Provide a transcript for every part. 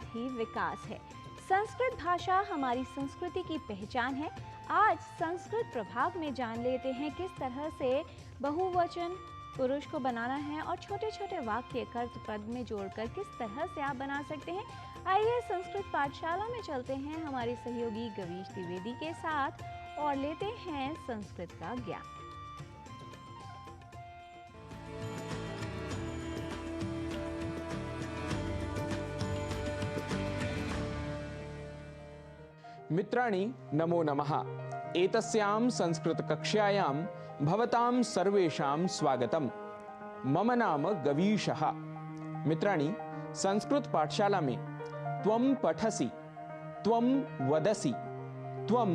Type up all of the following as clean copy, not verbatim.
साथ ही विकास है। संस्कृत भाषा हमारी संस्कृति की पहचान है। आज संस्कृत प्रभाग में जान लेते हैं किस तरह से बहुवचन पुरुष को बनाना है और छोटे छोटे वाक्य कर्तृपद में जोड़कर किस तरह से आप बना सकते हैं। आइए संस्कृत पाठशाला में चलते हैं हमारे सहयोगी गवीश द्विवेदी के साथ और लेते हैं संस्कृत का ज्ञान। मित्राणि नमो नमः। एतस्यां संस्कृत कक्ष्यायां भवतां सर्वेषां स्वागतम्। मम नाम गवीशः। मित्राणि, संस्कृत पाठशाला में त्वं पठसि, त्वं वदसि, त्वं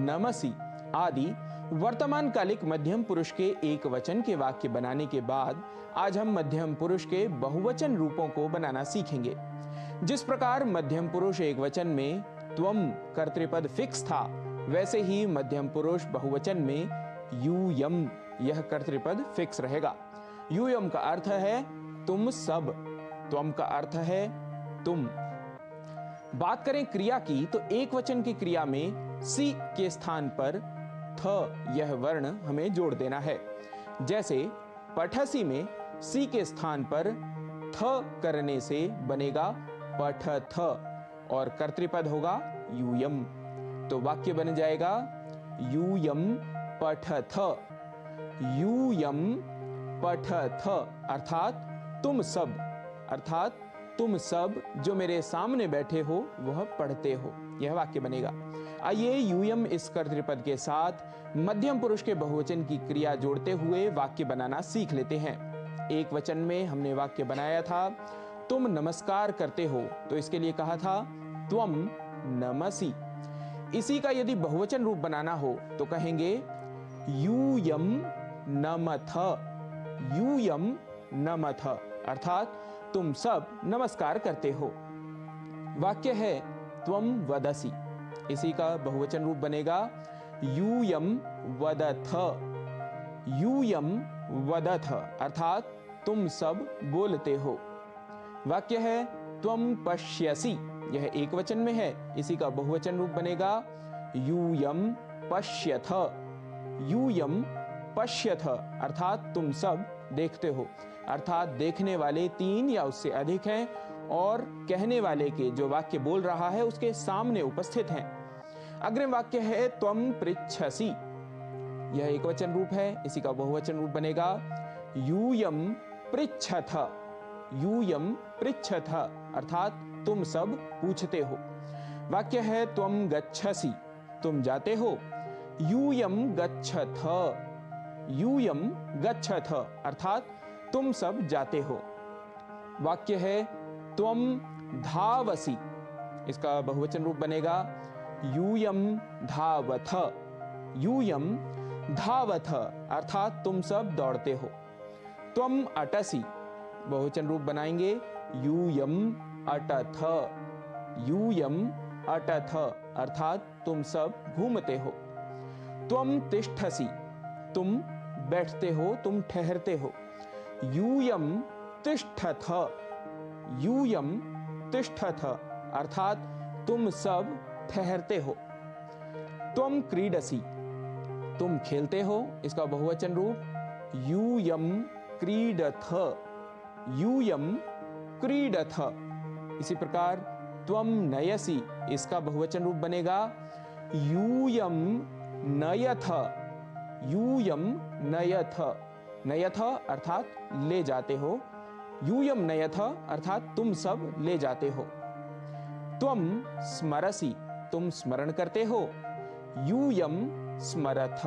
नमसि आदि वर्तमान कालिक मध्यम पुरुष के एक वचन के वाक्य बनाने के बाद आज हम मध्यम पुरुष के बहुवचन रूपों को बनाना सीखेंगे। जिस प्रकार मध्यम पुरुष एक वचन में त्वम कर्तृपद फिक्स था, वैसे ही मध्यम पुरुष बहुवचन में यूयम यह कर्तृपद फिक्स रहेगा। यूयम का अर्थ है तुम सब, त्वम का अर्थ है तुम। बात करें क्रिया की तो एक वचन की क्रिया में सी के स्थान पर थ यह वर्ण हमें जोड़ देना है। जैसे पठसी में सी के स्थान पर थ करने से बनेगा पठथ और कर्तृपद होगा यूयम। तो वाक्य बन जाएगा यूयम पठथ, यूयम पठथ अर्थात तुम सब, अर्थात तुम सब जो मेरे सामने बैठे हो वह पढ़ते हो, यह वाक्य बनेगा। आइए यूयम इस कर्तृपद के साथ मध्यम पुरुष के बहुवचन की क्रिया जोड़ते हुए वाक्य बनाना सीख लेते हैं। एक वचन में हमने वाक्य बनाया था तुम नमस्कार करते हो, तो इसके लिए कहा था त्वम नमसि। इसी का यदि बहुवचन रूप बनाना हो तो कहेंगे यूयम नमथ, यूयम नमथ अर्थात तुम सब नमस्कार करते हो। वाक्य है त्वम वदसि, इसी का बहुवचन रूप बनेगा यूयम वदथ, यूयम वदथ अर्थात तुम सब बोलते हो। वाक्य है त्वम पश्यसि, यह एक वचन में है, इसी का बहुवचन रूप बनेगा यूयम पश्यथ, यूयम पश्यथ अर्थात तुम सब देखते हो, अर्थात देखने वाले तीन या उससे अधिक हैं और कहने वाले के जो वाक्य बोल रहा है उसके सामने उपस्थित हैं। अग्रिम वाक्य है त्वम पृच्छसि, यह एक वचन रूप है, इसी का बहुवचन रूप बनेगा यूयम पृच्छथ, यूयम पृच्छथ अर्थात तुम सब पूछते हो। वाक्य है त्वम गच्छसि, तुम जाते हो, यूयम गच्छथ, यूयम गच्छथ अर्थात तुम सब जाते हो। वाक्य है त्वम धावसि, इसका बहुवचन रूप बनेगा यूयम धावथ, यूयम धावथ अर्थात तुम सब दौड़ते हो। त्वम अटसि, बहुवचन रूप बनाएंगे यूयम अटथ, यूयम अटथ अर्थात तुम सब घूमते हो। त्वम तिष्ठसि, तुम बैठते हो, तुम ठहरते हो, यूयम तिष्ठथ, यूयम तिष्ठथ अर्थात तुम सब ठहरते हो। त्वम क्रीडसि, तुम खेलते हो, इसका बहुवचन रूप यूयम क्रीडथ, यूयम क्रीडथ। इसी प्रकार त्वम नयसि, इसका बहुवचन रूप बनेगा यूयम नयथ, यूयम नयथ, नयथ अर्थात ले जाते हो, यूयम नयथ अर्थात तुम सब ले जाते हो। त्वम स्मरसि, तुम स्मरण करते हो, यूयम स्मरथ,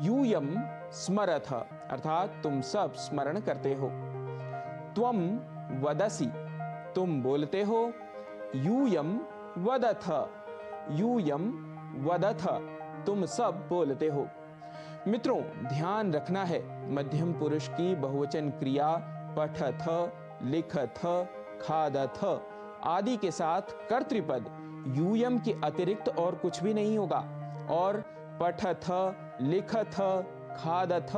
यूयम स्मरथ अर्थात तुम सब स्मरण करते हो। त्वम वदसि, तुम बोलते हो, यूयम वदथ, यूयम वदथ तुम सब बोलते हो। मित्रों, ध्यान रखना है मध्यम पुरुष की बहुवचन क्रिया पठथ, लिखथ, खादथ आदि के साथ कर्तृपद यूयम के अतिरिक्त और कुछ भी नहीं होगा और पठथ, लिखथ, खादथ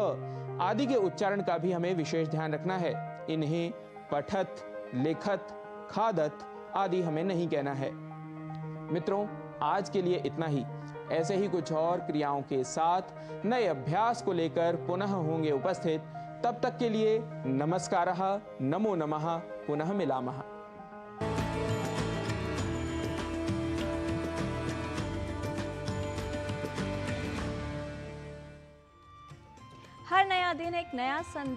आदि के उच्चारण का भी हमें विशेष ध्यान रखना है। इन्हें पठत, लिखत, खादत आदि हमें नहीं कहना है। मित्रों, आज के लिए इतना ही। ऐसे ही कुछ और क्रियाओं के साथ नए अभ्यास को लेकर पुनः होंगे उपस्थित। तब तक के लिए नमस्कारः, नमो नमः, पुनः मिलामः। हर नया दिन एक नया संदेश